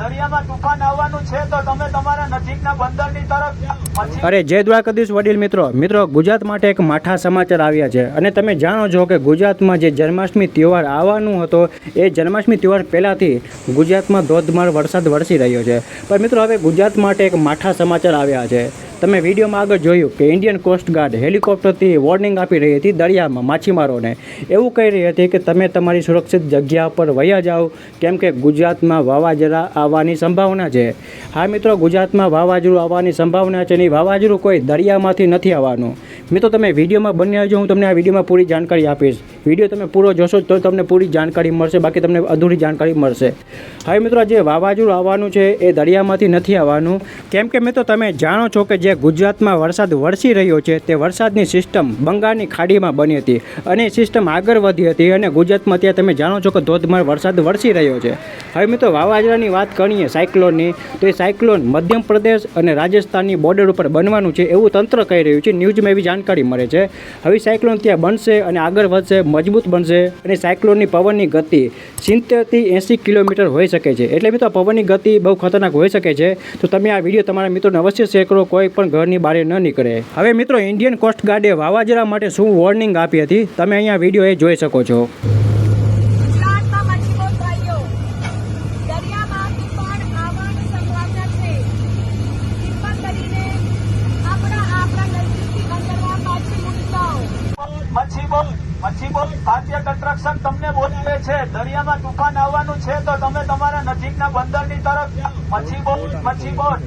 દરિયામાં તુફાન આવવાનું છે તો તમે તમારા નજીકના બંદરની તરફ જાઓ। અરે જય દ્વારકાધીશ વડીલ મિત્રો ગુજરાત માટે એક માઠા સમાચાર આવ્યા છે અને તમે જાણો છો કે ગુજરાતમાં જે જન્માષ્ટમી તહેવાર આવવાનો હતો એ જન્માષ્ટમી તહેવાર પહેલાંથી ગુજરાતમાં ધોધમાર વરસાદ વરસી રહ્યો છે। પણ મિત્રો હવે ગુજરાત માટે એક માઠા સમાચાર આવ્યા છે। તમે વિડીયોમાં આગળ જોયું કે ઇન્ડિયન કોસ્ટ ગાર્ડ હેલિકોપ્ટરથી વોર્નિંગ આપી રહી હતી દરિયામાં માછીમારોને, એવું કહી રહી હતી કે તમે તમારી સુરક્ષિત જગ્યા પર વયા જાઓ કેમ કે ગુજરાતમાં વાવાઝોડા આવવાની સંભાવના છે। હા મિત્રો, ગુજરાતમાં વાવાઝોડું આવવાની સંભાવના છે, નહીં વાવાઝોડું કોઈ દરિયામાંથી નથી આવવાનું। મિત્રો તમે વિડીયોમાં બન્યા રહેજો, હું તમને આ વિડીયોમાં પૂરી જાણકારી આપીશ। વિડીયો તમે પૂરો જોશો તો તમને પૂરી જાણકારી મળશે, બાકી તમને અધૂરી જાણકારી મળશે। હવે મિત્રો જે વાવાઝોડું આવવાનું છે એ દરિયામાંથી નથી આવવાનું કેમ કે મિત્રો તમે જાણો છો કે જે ગુજરાતમાં વરસાદ વરસી રહ્યો છે તે વરસાદની સિસ્ટમ બંગાળની ખાડીમાં બની હતી અને સિસ્ટમ આગળ વધી હતી અને ગુજરાતમાં ત્યાં તમે જાણો છો કે ધોધમાર વરસાદ વરસી રહ્યો છે। હવે મિત્રો વાવાઝોડાની વાત કરીએ સાયક્લોનની, તો એ સાયક્લોન મધ્યપ્રદેશ અને રાજસ્થાનની બોર્ડર ઉપર બનવાનું છે એવું તંત્ર કહી રહ્યું છે, ન્યૂઝમાં એવી જાણકારી મળે છે। હવે સાયક્લોન ત્યાં બનશે અને આગળ વધશે, મજબૂત બનશે અને સાયક્લોનની પવનની ગતિ 70થી 80 કિલોમીટર હોઈ શકે છે। એટલે મિત્રો પવનની ગતિ બહુ ખતરનાક હોઈ શકે છે, તો તમે આ વિડીયો તમારા મિત્રોને અવશ્ય શેર કરો, કોઈ પણ ઘરની બહાર ન નીકળે। હવે મિત્રો ઇન્ડિયન કોસ્ટ ગાર્ડે વાવાઝોડા માટે શું વોર્નિંગ આપી હતી તમે અહીંયા વિડીયો એ જોઈ શકો છો। ગુજરાતમાં મચ્છીમાર ભાઈઓ, દરિયામાં તુફાન આવવાની સંભાવના છે। કૃપા કરીને આપણા નજીકથી બંદરમાં પાછી મૂકી જાઓ। મચ્છીબોલ ભારતીય તટરક્ષક તમને બોલાવે છે, દરિયામાં તુફાન આવવાનું છે તો તમે તમારા નજીકના બંદરની તરફ જાઓ। મચ્છીબોલ